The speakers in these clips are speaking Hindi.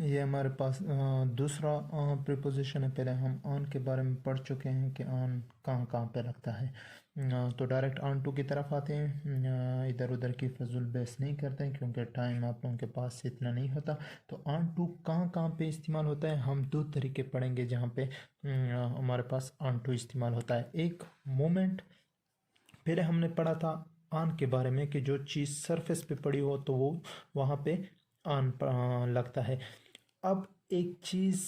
ये हमारे पास दूसरा प्रीपोजिशन है। पहले हम ऑन के बारे में पढ़ चुके हैं कि ऑन कहाँ कहाँ पे लगता है। तो डायरेक्ट ऑन टू की तरफ आते हैं, इधर उधर की फजूल बहस नहीं करते हैं क्योंकि टाइम आप लोगों के पास इतना नहीं होता। तो ऑन टू कहाँ कहाँ पे इस्तेमाल होता है, हम दो तरीके पढ़ेंगे जहाँ पे हमारे पास ऑन टू इस्तेमाल होता है। एक मोमेंट, पहले हमने पढ़ा था ऑन के बारे में कि जो चीज़ सरफेस पे पड़ी हो तो वो वहाँ पे ऑन लगता है। अब एक चीज़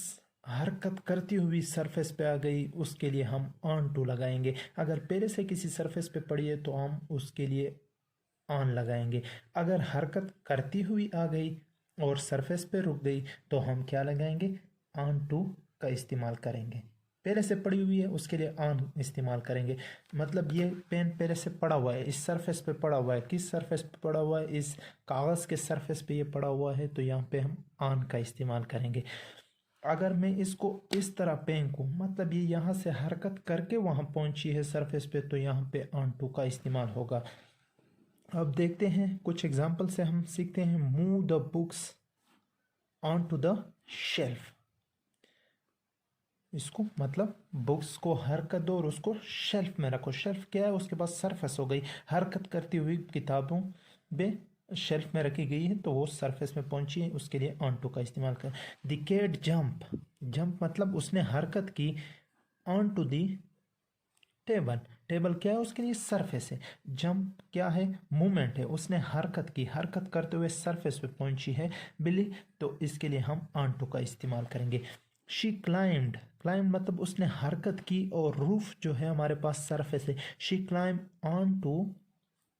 हरकत करती हुई सरफेस पे आ गई, उसके लिए हम ऑन टू लगाएंगे। अगर पहले से किसी सरफेस पे पड़ी है तो हम उसके लिए ऑन लगाएंगे। अगर हरकत करती हुई आ गई और सरफेस पे रुक गई तो हम क्या लगाएंगे, ऑन टू का इस्तेमाल करेंगे। पहले से पड़ी हुई है उसके लिए ऑन इस्तेमाल करेंगे। मतलब ये पेन पहले से पड़ा हुआ है, इस सरफेस पे पड़ा हुआ है। किस सरफेस पे पड़ा हुआ है, इस कागज़ के सरफेस पे ये पड़ा हुआ है, तो यहाँ पे हम ऑन का इस्तेमाल करेंगे। अगर मैं इसको इस तरह फेंकूं, मतलब ये यहाँ से हरकत करके वहाँ पहुँची है सरफेस पे, तो यहाँ पे ऑन टू का इस्तेमाल होगा। अब देखते हैं कुछ एग्जाम्पल से हम सीखते हैं। Move the books on to the shelf. इसको मतलब बुक्स को हरकत दो और उसको शेल्फ में रखो। शेल्फ क्या है, उसके पास सरफेस हो गई, हरकत करती हुई किताबों में शेल्फ में रखी गई है तो वो सरफेस में पहुंची है, उसके लिए ऑन टू का इस्तेमाल कर। द कैट जंप, जंप मतलब उसने हरकत की on to the table. Table क्या है, उसके लिए सरफेस है। जंप क्या है, मूवमेंट है, उसने हरकत की, हरकत करते हुए सरफेस पे पहुंची है बिल्ली, तो इसके लिए हम ऑन टू का इस्तेमाल करेंगे। शी क्लाइम्ड, क्लाइम्ब मतलब उसने हरकत की और रूफ जो है हमारे पास सरफेस है। She climb on to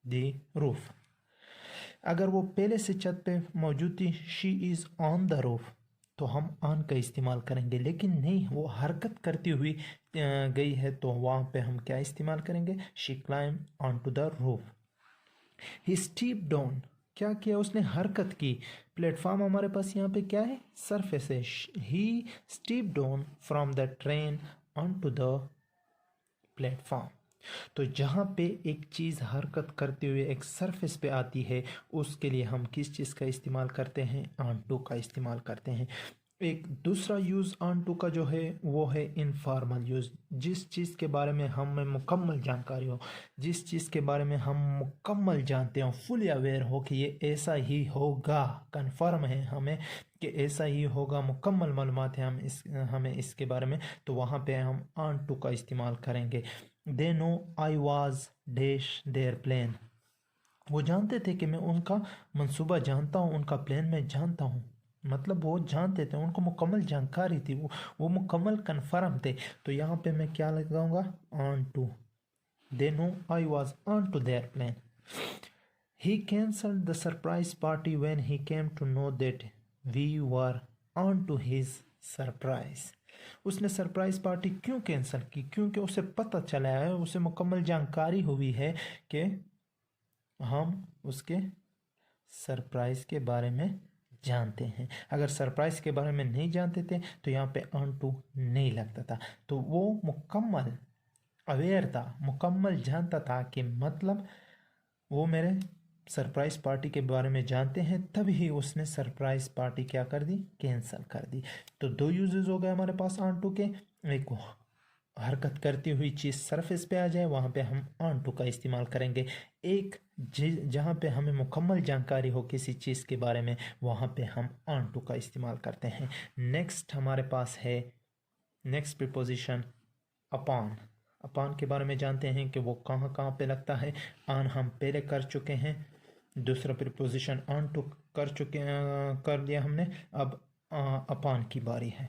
the roof. अगर वो पहले से छत पे मौजूद थी, she is on the roof, तो हम ऑन का इस्तेमाल करेंगे। लेकिन नहीं, वो हरकत करती हुई गई है तो वहाँ पे हम क्या इस्तेमाल करेंगे, she climb on to the roof. He steep down, क्या किया उसने, हरकत की। प्लेटफॉर्म हमारे पास यहाँ पे क्या है, सरफेस है। He steep down from the train on to the platform. तो जहाँ पे एक चीज़ हरकत करते हुए एक सरफेस पे आती है, उसके लिए हम किस चीज़ का इस्तेमाल करते हैं, ऑन टू का इस्तेमाल करते हैं। एक दूसरा यूज़ ऑन टू का जो है वो है इनफॉर्मल यूज़। जिस चीज़ के बारे में हमें मुकम्मल जानकारी हो, जिस चीज़ के बारे में हम मुकम्मल जानते हो, फुली अवेयर हो कि ये ऐसा ही होगा, कन्फर्म है हमें कि ऐसा ही होगा, मुकम्मल मालूमात है हमें इसके बारे में, तो वहाँ पे हम ऑन टू का इस्तेमाल करेंगे। दे know I was dash their plan, वो जानते थे कि मैं उनका मंसूबा जानता हूँ, उनका प्लान मैं जानता हूँ। मतलब वो जानते थे, उनको मुकम्मल जानकारी थी, वो मुकम्मल कन्फर्म थे। तो यहाँ पे मैं क्या लगाऊंगा, on to. They know I was on to their plan. He cancelled the surprise party when he came to know that we were on to his surprise. उसने सरप्राइज पार्टी क्यों कैंसिल की, क्योंकि उसे पता चला है, उसे मुकम्मल जानकारी हुई है कि हम उसके सरप्राइज के बारे में जानते हैं। अगर सरप्राइज के बारे में नहीं जानते थे तो यहाँ पे ऑन टू नहीं लगता था। तो वो मुकम्मल अवेयर था, मुकम्मल जानता था कि मतलब वो मेरे सरप्राइज पार्टी के बारे में जानते हैं, तभी उसने सरप्राइज पार्टी क्या कर दी, कैंसिल कर दी। तो दो यूजेस हो गए हमारे पास ऑन टू के। एक हरकत करती हुई चीज़ सरफेस पे आ जाए, वहाँ पे हम ऑन टू का इस्तेमाल करेंगे। एक जहाँ पे हमें मुकम्मल जानकारी हो किसी चीज़ के बारे में, वहाँ पे हम ऑन टू का इस्तेमाल करते हैं। नेक्स्ट हमारे पास है नेक्स्ट प्रीपोजिशन अपॉन। अपॉन के बारे में जानते हैं कि वो कहाँ कहाँ पे लगता है। ऑन हम पहले कर चुके हैं, दूसरा प्रीपोजिशन ऑन टू कर दिया हमने। अब अपॉन की बारी है।